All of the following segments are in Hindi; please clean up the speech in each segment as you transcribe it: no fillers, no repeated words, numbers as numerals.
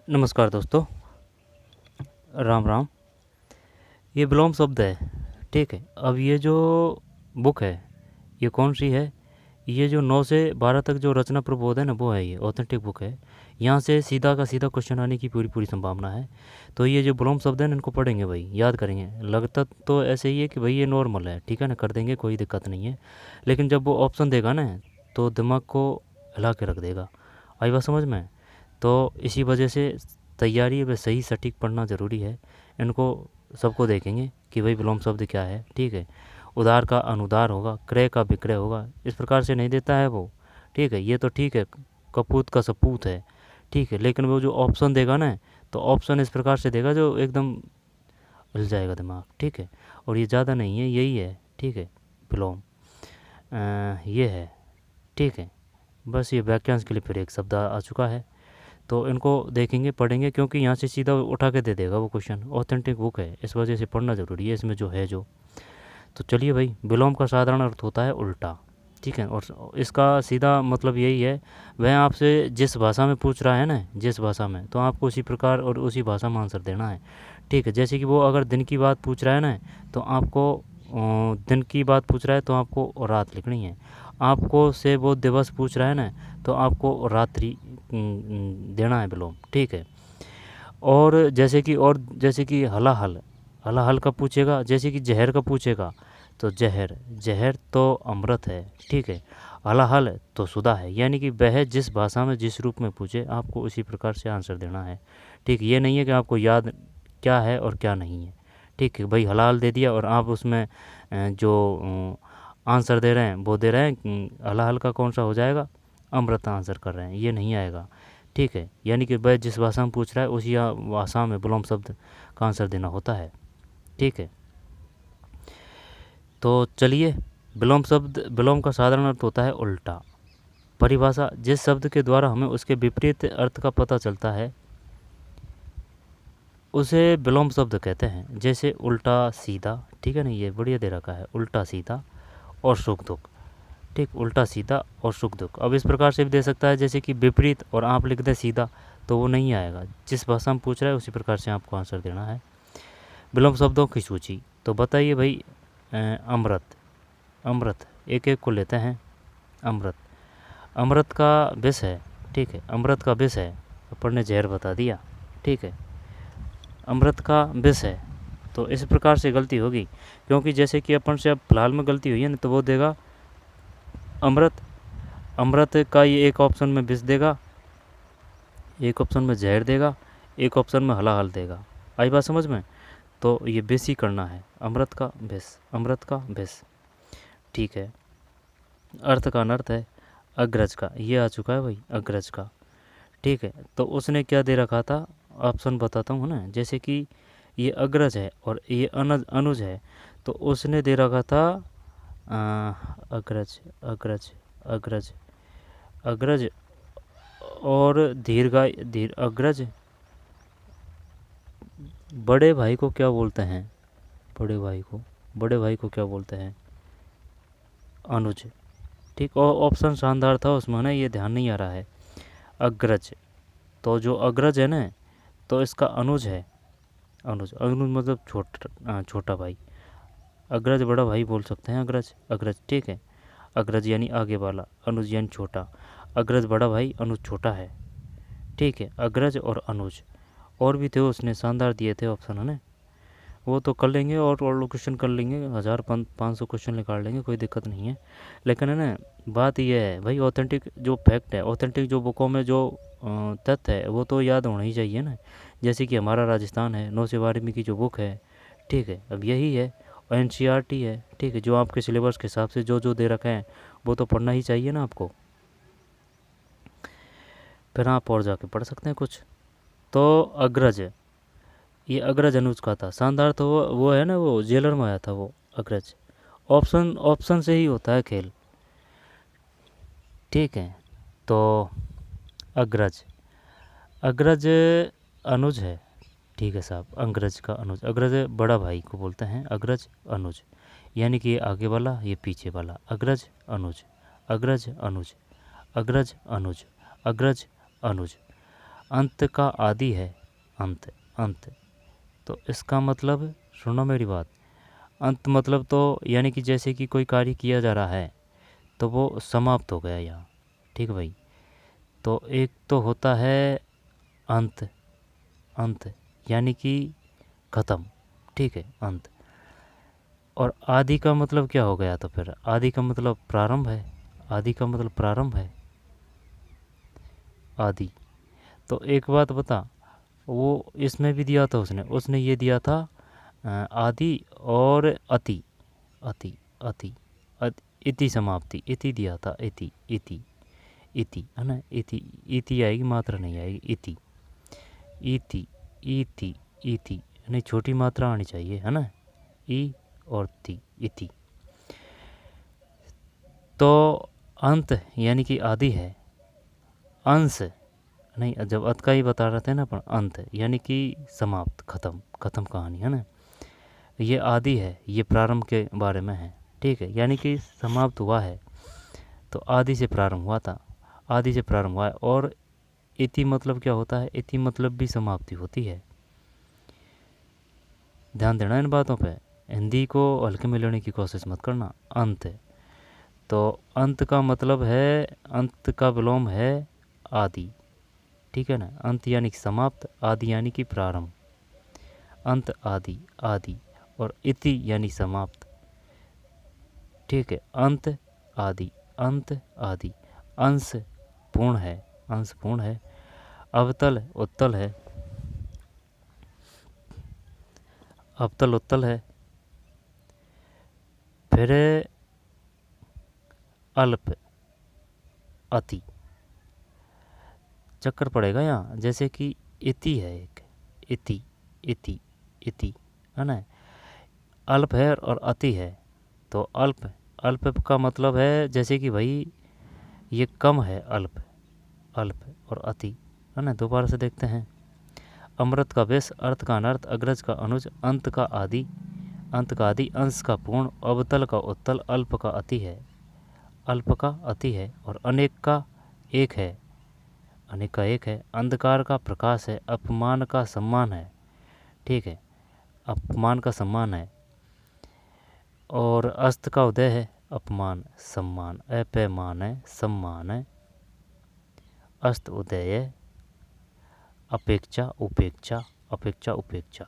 नमस्कार दोस्तों, राम राम। ये विलोम शब्द है, ठीक है। अब ये जो बुक है, ये कौन सी है? ये जो 9 से 12 तक जो रचना प्रबोध है ना, वो है, ये ऑथेंटिक बुक है। यहाँ से सीधा का सीधा क्वेश्चन आने की पूरी पूरी संभावना है। तो ये जो विलोम शब्द है ना, इनको पढ़ेंगे भाई, याद करेंगे। लगता तो ऐसे ही है कि भाई ये नॉर्मल है, ठीक है ना, कर देंगे, कोई दिक्कत नहीं है। लेकिन जब वो ऑप्शन देगा ना, तो दिमाग को हिला के रख देगा। आई बात समझ में? तो इसी वजह से तैयारी में सही सटीक पढ़ना ज़रूरी है। इनको सबको देखेंगे कि भाई विलोम शब्द क्या है, ठीक है। उदार का अनुदार होगा, क्रय का विक्रय होगा, इस प्रकार से नहीं देता है वो, ठीक है। ये तो ठीक है, कपूत का सपूत है, ठीक है। लेकिन वो जो ऑप्शन देगा ना, तो ऑप्शन इस प्रकार से देगा जो एकदम हिल जाएगा दिमाग, ठीक है। और ये ज़्यादा नहीं है, यही है, ठीक है। विलोम ये है, ठीक है। बस ये वाक्यांश के लिए फिर एक शब्द आ चुका है। तो इनको देखेंगे, पढ़ेंगे, क्योंकि यहाँ से सीधा उठा के दे देगा वो क्वेश्चन। ऑथेंटिक बुक है, इस वजह से पढ़ना ज़रूरी है इसमें जो है जो। तो चलिए भाई, विलोम का साधारण अर्थ होता है उल्टा, ठीक है। और इसका सीधा मतलब यही है, वह आपसे जिस भाषा में पूछ रहा है ना, जिस भाषा में, तो आपको उसी प्रकार और उसी भाषा में आंसर देना है, ठीक है। जैसे कि वो अगर दिन की बात पूछ रहा है ना, तो आपको दिन की बात पूछ रहा है तो आपको रात लिखनी है। आपको से वो दिवस पूछ रहा है ना, तो आपको रात्रि देना है विलोम, ठीक है। और जैसे कि हलाहल, हलाहल का पूछेगा, जैसे कि जहर का पूछेगा, तो जहर, जहर तो अमृत है, ठीक है। हलाहल तो सुधा है। यानी कि वह जिस भाषा में जिस रूप में पूछे, आपको उसी प्रकार से आंसर देना है, ठीक। ये नहीं है कि आपको याद क्या है और क्या नहीं है, ठीक है। भाई हलाल दे दिया और आप उसमें जो आंसर दे रहे हैं वो दे रहे हैं, हलाहल का कौन सा हो जाएगा, अमृत आंसर कर रहे हैं, ये नहीं आएगा, ठीक है। यानी कि वह जिस भाषा में पूछ रहा है उसी भाषा में विलोम शब्द का आंसर देना होता है, ठीक है। तो चलिए, विलोम का साधारण अर्थ होता है उल्टा। परिभाषा, जिस शब्द के द्वारा हमें उसके विपरीत अर्थ का पता चलता है उसे विलोम शब्द कहते हैं। जैसे उल्टा सीधा, ठीक है ना, ये बढ़िया दे रखा है, उल्टा सीधा और सुख दुख, ठीक। उल्टा सीधा और सुख दुख। अब इस प्रकार से भी दे सकता है, जैसे कि विपरीत और आप लिख दें सीधा, तो वो नहीं आएगा। जिस भाषा में पूछ रहा है उसी प्रकार से आपको आंसर देना है। विलोम शब्दों की सूची, तो बताइए भाई। अमृत, अमृत एक एक को लेते हैं। अमृत, अमृत का विष है, ठीक है। अमृत का विष है, अपन ने जहर बता दिया, ठीक है। अमृत का विष है, तो इस प्रकार से गलती होगी, क्योंकि जैसे कि अपन से अब फिलहाल में गलती हुई है ना, तो वो देगा अमृत, अमृत का ये एक ऑप्शन में विष देगा, एक ऑप्शन में जहर देगा, एक ऑप्शन में हलाहल देगा। आई बात समझ में? तो ये विष ही करना है, अमृत का विष, अमृत का विष, ठीक है। अर्थ का अनर्थ है, अग्रज का, ये आ चुका है भाई, अग्रज का, ठीक है। तो उसने क्या दे रखा था, ऑप्शन बताता हूँ ना। जैसे कि ये अग्रज है और ये अनुज है, तो उसने दे रखा था अग्रज, अग्रज, अग्रज, अग्रज और दीर्घा, अग्रज। बड़े भाई को क्या बोलते हैं, बड़े भाई को, बड़े भाई को क्या बोलते हैं, अनुज, ठीक। और ऑप्शन शानदार था उसमें ना, ये ध्यान नहीं आ रहा है। अग्रज, तो जो अग्रज है ना, तो इसका अनुज है, अनुज, अनुज मतलब छोटा भाई। अग्रज बड़ा भाई बोल सकते हैं, अग्रज, अग्रज, ठीक है। अग्रज यानी आगे वाला, अनुज यानी छोटा। अग्रज बड़ा भाई, अनुज छोटा है, ठीक है। अग्रज और अनुज, और भी थे उसने शानदार दिए थे ऑप्शन, है ना। वो तो कर लेंगे, और लोकेशन कर लेंगे, 1500 क्वेश्चन निकाल लेंगे, कोई दिक्कत नहीं है। लेकिन है ना, बात यह है भाई, ऑथेंटिक जो फैक्ट है, ऑथेंटिक जो बुकों में जो तथ्य है, वो तो याद होना ही चाहिए ना। जैसे कि हमारा राजस्थान है, 9 से 12वीं की जो बुक है, ठीक है, अब यही है। और एनसीईआरटी है, ठीक है, जो आपके सिलेबस के हिसाब से जो जो दे रखे हैं वो तो पढ़ना ही चाहिए ना आपको। फिर आप और जाके पढ़ सकते हैं कुछ। तो अग्रज, ये अग्रज अनुज का था, शानदार। तो वो है ना, वो जेलर में आया था वो अग्रज। ऑप्शन ऑप्शन से ही होता है खेल, ठीक है। तो अग्रज, अग्रज अनुज है, ठीक है साहब। अग्रज का अनुज, अग्रज बड़ा भाई को बोलते हैं अग्रज अनुज, यानी कि ये आगे वाला ये पीछे वाला, अग्रज अनुज, अग्रज अनुज, अग्रज अनुज, अग्रज अनुज। अंत का आदि है अंत। अंत तो इसका मतलब सुनो मेरी बात, अंत मतलब तो यानी कि जैसे कि कोई कार्य किया जा रहा है तो वो समाप्त हो गया यहाँ, ठीक भाई। तो एक तो होता है अंत, अंत यानी कि ख़त्म, ठीक है, अंत। और आदि का मतलब क्या हो गया? तो फिर आदि का मतलब प्रारंभ है, आदि का मतलब प्रारंभ है, आदि। तो एक बात बता, वो इसमें भी दिया था उसने उसने ये दिया था आदि और अति, अति अति इति समाप्ति, इति दिया था, इति इति इति है ना, इति इति आएगी, मात्रा नहीं आएगी, इति इति इति इति, नहीं छोटी मात्रा आनी चाहिए है ना, ई और ति, इति। तो अंत यानी कि आदि है, अंश नहीं, जब अत का ही बता रहे थे ना अपन, अंत यानी कि समाप्त, खत्म, खत्म कहानी है ना। ये आदि है, ये प्रारंभ के बारे में है, ठीक है, यानी कि समाप्त हुआ है तो आदि से प्रारंभ हुआ था, आदि से प्रारंभ हुआ है। और इति मतलब क्या होता है? इति मतलब भी समाप्ति होती है, ध्यान देना इन बातों पे, हिंदी को हल्के में लेने की कोशिश मत करना। अंत, तो अंत का मतलब है, अंत का विलोम है आदि, ठीक है ना। अंत यानी कि समाप्त, आदि यानी कि प्रारंभ, अंत आदि, आदि। और इति यानी समाप्त, ठीक है, अंत आदि, अंत आदि। अंश पूर्ण है, अंश पूर्ण है। अवतल उत्तल है, अवतल उत्तल है। फिर अल्प, अति, चक्कर पड़ेगा यहाँ, जैसे कि इति है एक, इति इति इति है ना, अल्प है और अति है। तो अल्प, अल्प का मतलब है जैसे कि भाई ये कम है, अल्प, अल्प और अति है ना। दोबारा से देखते हैं, अमृत का विष, अर्थ का अनर्थ, अग्रज का अनुज, अंत का आदि, अंत का आदि, अंश का पूर्ण, अवतल का उत्तल, अल्प का अति है, अल्प का अति है। और अनेक का एक है, अनेक का एक है। अंधकार का प्रकाश है, अपमान का सम्मान है, ठीक है, अपमान का सम्मान है। और अस्त का उदय है, अपमान सम्मान, अपमान है, सम्मान है, अस्त उदय है। अपेक्षा उपेक्षा, अपेक्षा उपेक्षा,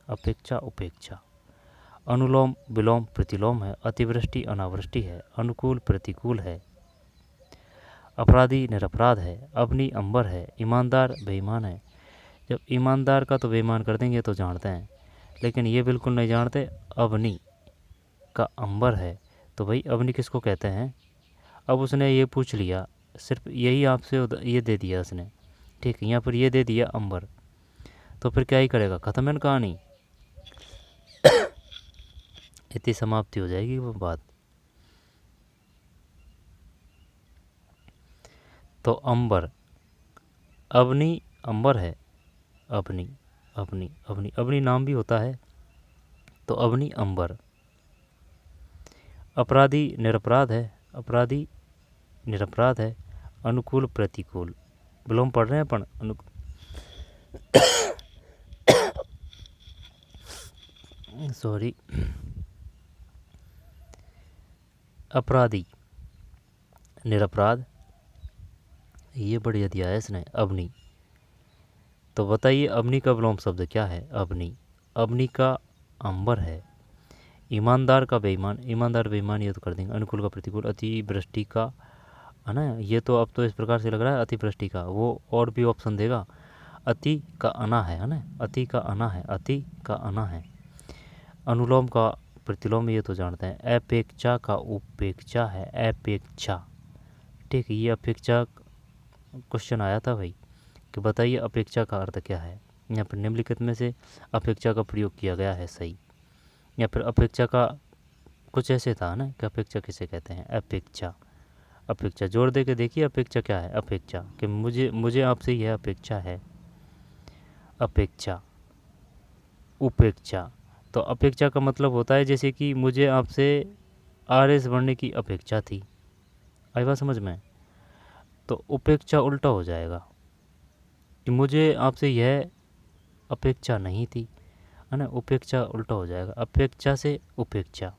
अपेक्षा उपेक्षा। अनुलोम विलोम प्रतिलोम है, अतिवृष्टि अनावृष्टि है, अनुकूल प्रतिकूल है, अपराधी निरपराध है, अग्नि अंबर है, ईमानदार बेईमान है। जब ईमानदार का तो बेईमान कर देंगे तो जानते हैं, लेकिन ये बिल्कुल नहीं जानते। अग्नि का अंबर है, तो भाई अग्नि किसको कहते हैं? अब उसने ये पूछ लिया, सिर्फ यही आपसे ये दे दिया उसने, ठीक है, यहाँ पर ये दे दिया अंबर, तो फिर क्या ही करेगा, खत्म है ना कहानी, इतनी समाप्ति हो जाएगी वो बात। तो अंबर, अग्नि अंबर है, अग्नि अग्नि अग्नि अग्नि नाम भी होता है, तो अग्नि अंबर। अपराधी निरपराध है, अपराधी निरपराध है, अनुकूल प्रतिकूल, विलोम पढ़ रहे हैं अपन, सॉरी, अपराधी निरपराध, ये बढ़िया दिया है इसने, अग्नि। तो बताइए अग्नि का विलोम शब्द क्या है? अग्नि, अग्नि का अंबर है। ईमानदार का बेईमान, ईमानदार बेईमान ये तो कर देंगे। अनुकूल का प्रतिकूल, अतिवृष्टि का, है ना, ये तो अब तो इस प्रकार से लग रहा है अतिवृष्टि का, वो और भी ऑप्शन देगा। अति का अना है ना, अति का अना है, अति का अना है। अनुलोम का प्रतिलोम ये तो जानते हैं। अपेक्षा का उपेक्षा है, अपेक्षा, ठीक है, ये अपेक्षा क्वेश्चन आया था भाई, कि बताइए अपेक्षा का अर्थ क्या है। यहाँ पर निम्नलिखित में से अपेक्षा का प्रयोग किया गया है सही, या फिर अपेक्षा का कुछ ऐसे था ना कि अपेक्षा किसे कहते हैं? अपेक्षा, अपेक्षा जोड़ दे के देखिए अपेक्षा क्या है। अपेक्षा कि मुझे आपसे यह अपेक्षा है, अपेक्षा। उपेक्षा, तो अपेक्षा का मतलब होता है जैसे कि मुझे आपसे आरएस बढ़ने की अपेक्षा थी, आई बात समझ में? तो उपेक्षा उल्टा हो जाएगा, कि मुझे आपसे यह अपेक्षा नहीं थी, है ना। उपेक्षा उल्टा हो जाएगा, अपेक्षा से उपेक्षा।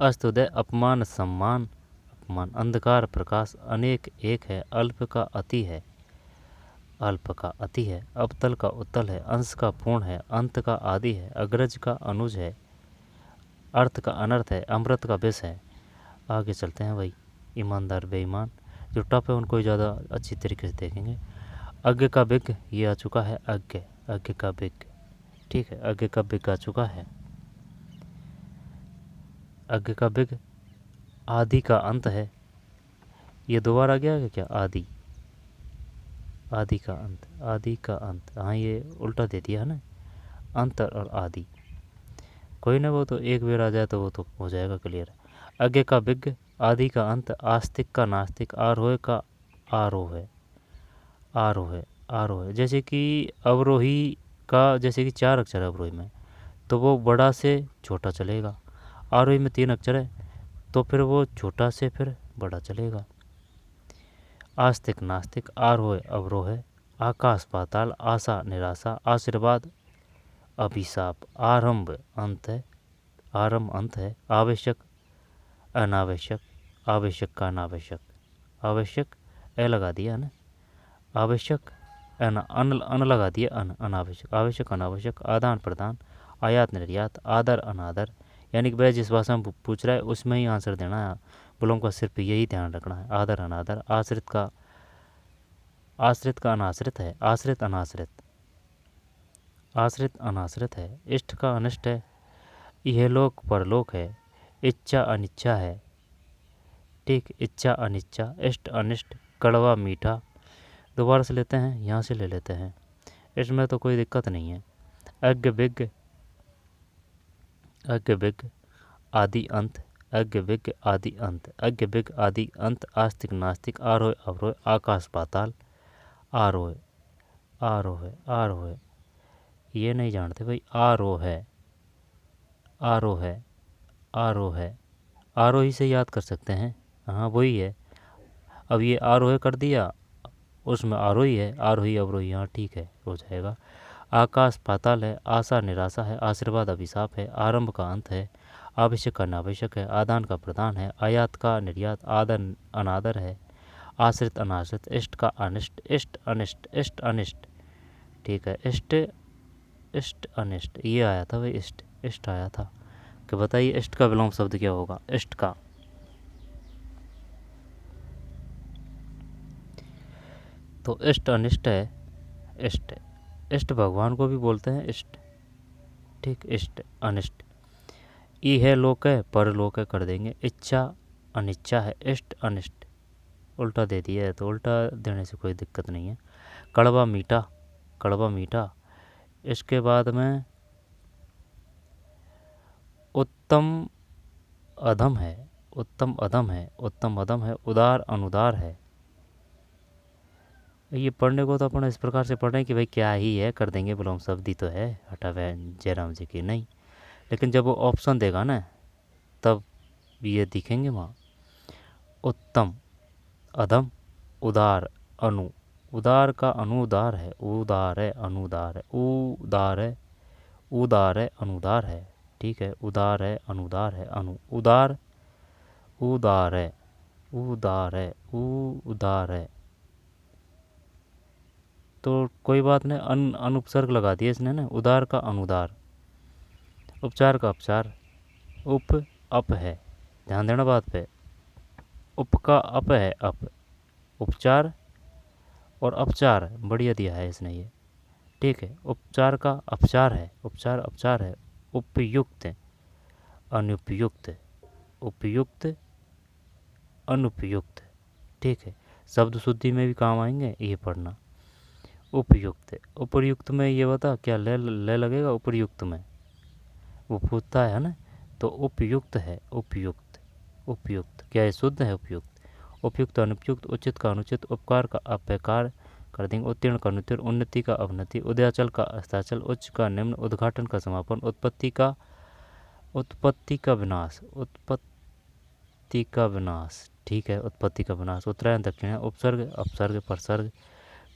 अस्तुदय अपमान सम्मान, अपमान अंधकार प्रकाश, अनेक एक है, अल्प का अति है, अल्प का अति है, अवतल का उत्तल है, अंश का पूर्ण है, अंत का आदि है, अग्रज का अनुज है, अर्थ का अनर्थ है, अमृत का विष है। आगे चलते हैं भाई, ईमानदार बेईमान जो टप है उनको ही ज़्यादा अच्छी तरीके से देखेंगे। अज्ञ का विज्ञ, ये आ चुका है अज्ञ, अज्ञ का विज्ञ, ठीक है, अज्ञ का विज्ञ आ चुका है। अज्ञ का विज्ञ आदि का अंत है, ये दोबारा आ गया है क्या, आदि, आदि का अंत, आदि का अंत, हाँ ये उल्टा दे दिया है ना, अंतर और आदि। कोई ना, वो तो एक बार आ जाए तो वो तो हो जाएगा क्लियर। अज्ञ का विज्ञ, आदि का अंत, आस्तिक का नास्तिक, आरोह का आरोह है, आरोह है, आरोह है। जैसे कि अवरोही का, जैसे कि 4 अक्षर है अवरोही में, तो वो बड़ा से छोटा चलेगा। आरोही में 3 अक्षर है, तो फिर वो छोटा से फिर बड़ा चलेगा। आस्तिक नास्तिक, आरोह अवरोह है, आकाश पाताल, आशा निराशा, आशीर्वाद अभिशाप, आरंभ अंत है, आरंभ अंत है, आवश्यक अनावश्यक, आवश्यक का अनावश्यक, आवश्यक ए लगा दिया ना, आवश्यक अन लगा दिया, अनावश्यक, आवश्यक अनावश्यक, आदान प्रदान, आयात निर्यात, आदर अनादर। यानी कि वह जिस भाषा में पूछ रहा है उसमें ही आंसर देना है, बुलों का सिर्फ यही ध्यान रखना है। आदर अनादर, आश्रित का अनाश्रित है, आश्रित अनाश्रित, आश्रित अनाश्रित है, इष्ट का अनिष्ट है, यह लोक परलोक है, इच्छा अनिच्छा है, ठीक, इच्छा अनिच्छा, इष्ट अनिष्ट, कड़वा मीठा। दोबारा से लेते हैं, यहाँ से ले लेते हैं, इसमें तो कोई दिक्कत नहीं है। अज्ञ विज्ञ, अज्ञ विज्ञ आदि अंत, अज्ञ विज्ञ आदि अंत, अज्ञ विज्ञ आदि अंत, आस्तिक नास्तिक, आरोह अवरोह, आकाश पाताल, आरोह, आरोह, आरोह, ये नहीं जानते भाई, आरोह है, आरोह है, आरोह है, आरोही से याद कर सकते हैं, हाँ वही है। अब ये आरोह कर दिया, उसमें आरोही है, आरोही अवरोही, हाँ ठीक है, हो जाएगा। आकाश पाताल है, आशा निराशा है, आशीर्वाद अभिशाप है, आरंभ का अंत है, आवश्यक का अनावश्यक है, आदान का प्रदान है, आयात का निर्यात, आदर अनादर है, आश्रित अनाश्रित, इष्ट का अनिष्ट, इष्ट अनिष्ट, इष्ट अनिष्ट, ठीक है, इष्ट इष्ट अनिष्ट, ये आया था भाई, इष्ट इष्ट आया था। कि बताइए इष्ट का विलोम शब्द क्या होगा, इष्ट का, तो इष्ट अनिष्ट है, इष्ट, इष्ट भगवान को भी बोलते हैं इष्ट, ठीक, इष्ट अनिष्ट। ई है लोक है, परलोक है कर देंगे, इच्छा अनिच्छा है, इष्ट अनिष्ट, उल्टा दे दिया है तो उल्टा देने से कोई दिक्कत नहीं है। कड़वा मीठा, कड़वा मीठा, इसके बाद में उत्तम अधम है, उत्तम अधम है, उत्तम अधम है, उदार अनुदार है। ये पढ़ने को तो अपन इस प्रकार से पढ़ रहे हैं कि भाई क्या ही है, कर देंगे विलोम शब्द ही तो है, हटा वह जयराम जी की नहीं, लेकिन जब वो ऑप्शन देगा ना तब ये दिखेंगे वहाँ। उत्तम अधम, उदार अनु, उदार का अनुदार है, उदार है अनुदार है, उदार है, उदार है अनुदार है, ठीक है, उदार है अनुदार है, अनु उदार, उदार है, उदार है, उदार है, तो कोई बात नहीं, अनुपसर्ग लगा दिया इसने ना, उदार का अनुदार, उपचार का अपचार, उप अप है, ध्यान देना बात पे, उप का अप है, अप, उपचार और अपचार बढ़िया दिया है इसने ये, ठीक है, उपचार का अपचार है, उपचार अपचार है, उपयुक्त, अनुपयुक्त, उपयुक्त अनुपयुक्त, ठीक है, शब्द शुद्धि में भी काम आएंगे ये पढ़ना। उपयुक्त, उपयुक्त में ये बता क्या ले लगेगा, उपयुक्त में वो पूछता है ना, तो उपयुक्त है, उपयुक्त, उपयुक्त क्या है, शुद्ध है उपयुक्त, उपयुक्त अनुपयुक्त, उचित का अनुचित, उपकार का अपकार कर देंगे, उत्तीर्ण का अनुत्तीर्ण, उन्नति का अवनति, उदयाचल का अस्ताचल, उच्च का निम्न, उद्घाटन का समापन, उत्पत्ति का विनाश, उत्पत्ति का विनाश, ठीक है, उत्पत्ति का विनाश, उत्तरायण दक्षिण, उपसर्ग अपसर्ग प्रसर्ग,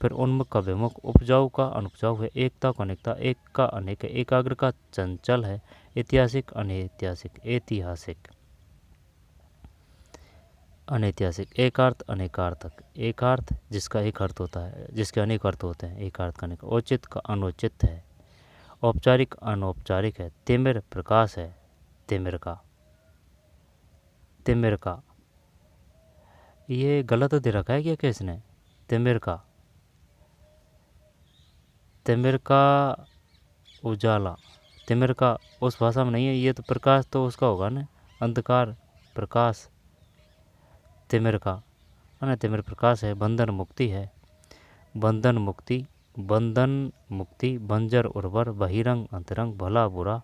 फिर उन्मुख का विमुख, उपजाऊ का अनुपजाऊ है, एकता का अनेकता, एक का अनेक है, एकाग्र का चंचल है, ऐतिहासिक अनैतिहासिक, ऐतिहासिक अनैतिहासिक, एकार्थ अनेकार्थक, एकार्थ जिसका एक अर्थ होता है, जिसके अनेक अर्थ होते हैं, एकार्थ का अनेक, औचित का अनुचित है, औपचारिक अनौपचारिक है, तिमिर प्रकाश है, तिमिर का, तिमिर का, ये गलत दे रखा है क्या किसने, तिमिर का, तिमिर का उजाला, तिमिर का उस भाषा में नहीं है, ये तो प्रकाश तो उसका होगा ना, अंधकार प्रकाश, तिमिर का, है ना, तिमिर प्रकाश है, बंधन मुक्ति है, बंधन मुक्ति, बंधन मुक्ति, बंजर उर्वर, बहिरंग अंतरंग, भला बुरा।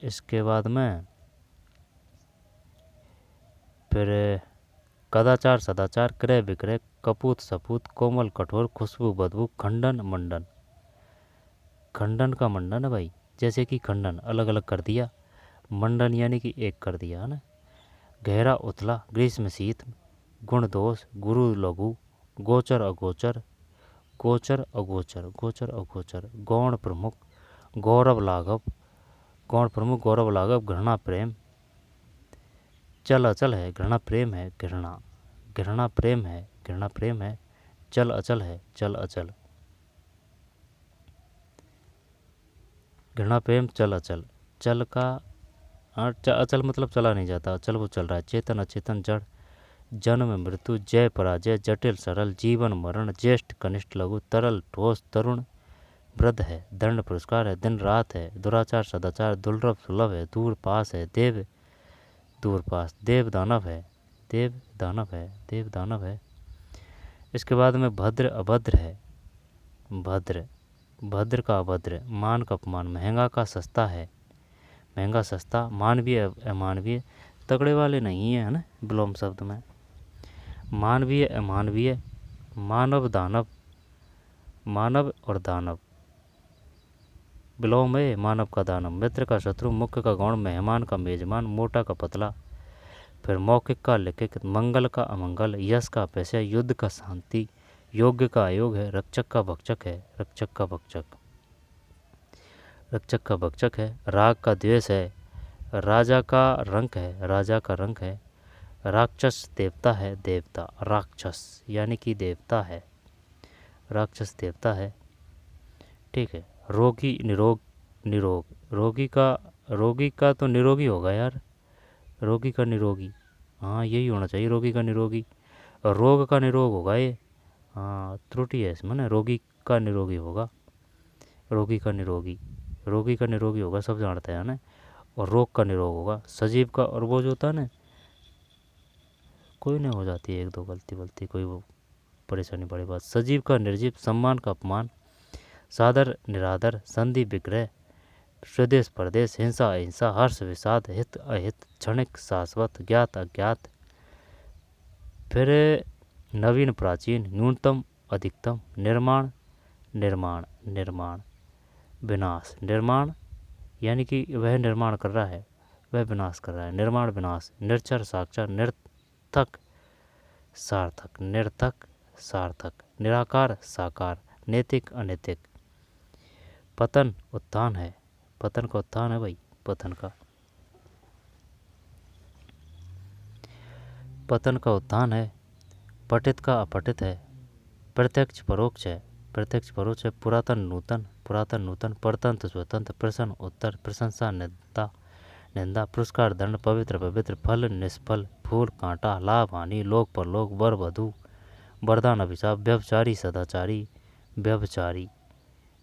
इसके बाद में फिर कदाचार सदाचार, क्रय विक्रय, कपूत सपूत, कोमल कठोर, खुशबू बदबू, खंडन मंडन, खंडन का मंडन है भाई, जैसे कि खंडन अलग अलग कर दिया, मंडन यानी कि एक कर दिया, है ना। गहरा उथला, ग्रीष्म शीत, गुण दोष, गुरु लघु, गोचर अगोचर, गोचर अगोचर, गोचर अगोचर, गौण प्रमुख, गौरव लाघव, गौण प्रमुख, गौरव लाघव, घृणा प्रेम, चल अचल है, घृणा प्रेम है, घृणा, घृणा प्रेम है, घृणा प्रेम है, चल अचल है, चल अचल, घृणा प्रेम चल अचल, चल का अचल मतलब चला नहीं जाता, अचल वो चल रहा है, चेतन अचेतन जड़, जन्म मृत्यु, जय पराजय, जटिल सरल, जीवन मरण, ज्येष्ठ कनिष्ठ लघु, तरल ठोस, तरुण वृद्ध है, दंड पुरस्कार है, दिन रात है, दुराचार सदाचार, दुर्लभ सुलभ है, दूर पास है, देव दूर पास, देव दानव है, देव दानव है, देव दानव है। इसके बाद में भद्र अभद्र है, भद्र, भद्र का अभद्र, मान का अपमान, महंगा का सस्ता है, महंगा सस्ता, मानवीय अमानवीय, तगड़े वाले नहीं है ना विलोम शब्द में, मानवीय अमानवीय, मानव दानव, मानव और दानव, विलोम है मानव का दानव, मित्र का शत्रु, मुख्य का गौण, मेहमान का मेजमान, मोटा का पतला, फिर मौखिक का लिखित, मंगल का अमंगल, यश का पैसा, युद्ध का शांति, योग्य का अयोग है, रक्षक का भक्षक है, रक्षक का भक्षक, रक्षक का भक्षक है, राग का द्वेष है, राजा का रंक है, राजा का रंक है, राक्षस देवता है, देवता, राक्षस यानी कि देवता है, राक्षस देवता है, ठीक है। रोगी निरोग, निरोग, रोगी का तो निरोगी होगा यार, रोगी का निरोगी, हाँ यही होना चाहिए, रोगी का निरोगी, और रोग का निरोग होगा ये, हाँ त्रुटि है इसमें ना, रोगी का निरोगी होगा, रोगी का निरोगी, रोगी का निरोगी होगा सब जानते हैं ना, और रोग का निरोग होगा, सजीव का, और वो जो होता है ना, कोई नहीं हो जाती है एक दो गलती वलती, कोई वो परेशानी बड़ी बात, सजीव का निर्जीव, सम्मान का अपमान, सादर निरादर, संधि विग्रह, स्वदेश परदेश, हिंसा अहिंसा, हर्ष विषाद, हित अहित, क्षणिक शाश्वत, ज्ञात अज्ञात, फिर नवीन प्राचीन, न्यूनतम अधिकतम, निर्माण निर्माण निर्माण, विनाश, निर्माण यानी कि वह निर्माण कर रहा है, वह विनाश कर रहा है, निर्माण विनाश, निरक्षर साक्षर, निरर्थक सार्थक, निरर्थक सार्थक, निराकार साकार, नैतिक अनैतिक, पतन उत्थान है, पतन का उत्थान है भाई, पतन का, पतन का उत्थान है, पठित का अपठित है, प्रत्यक्ष परोक्ष है, प्रत्यक्ष परोक्ष है, पुरातन नूतन, पुरातन नूतन, परतंत्र स्वतंत्र, प्रश्न उत्तर, प्रशंसा निंदा, निंदा, पुरस्कार दंड, पवित्र पवित्र, फल निष्फल, फूल कांटा, लाभ हानि, लोक परलोक, वर वधु, वरदान अभिशाप, व्यभिचारी सदाचारी, व्यभिचारी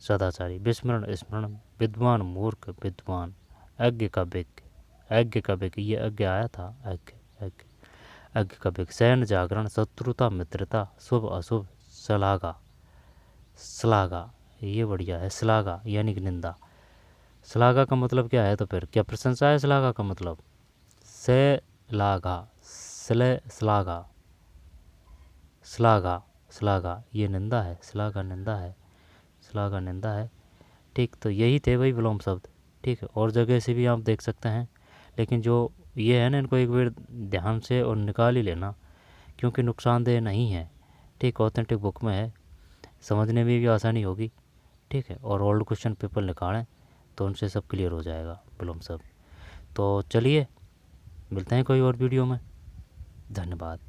सदाचारी, विस्मरण स्मरण, विद्वान मूर्ख, विद्वान, अज्ञ का विज्ञ, अज्ञ का विज्ञ, ये अज्ञ आया था, अज्ञ अज्ञ, अज्ञ का विज्ञ, शयन जागरण, शत्रुता मित्रता, शुभ अशुभ, श्लाघा, श्लाघा ये बढ़िया है, श्लाघा यानी कि निंदा, श्लाघा का मतलब क्या है, तो फिर क्या प्रशंसा है श्लाघा का मतलब, से लाघा, श्लाघा, श्लाघा, श्लाघा ये निंदा है, श्लाघा निंदा है, श्लाघा निंदा है, ठीक। तो यही थे भाई विलोम शब्द, ठीक है, और जगह से भी आप देख सकते हैं, लेकिन जो ये है ना, इनको एक बार ध्यान से और निकाल ही लेना, क्योंकि नुकसानदेह नहीं है, ठीक, ऑथेंटिक बुक में है, समझने में भी आसानी होगी, ठीक है। और ओल्ड क्वेश्चन पेपर निकालें तो उनसे सब क्लियर हो जाएगा ब्लूम सब। तो चलिए मिलते हैं कोई और वीडियो में। धन्यवाद।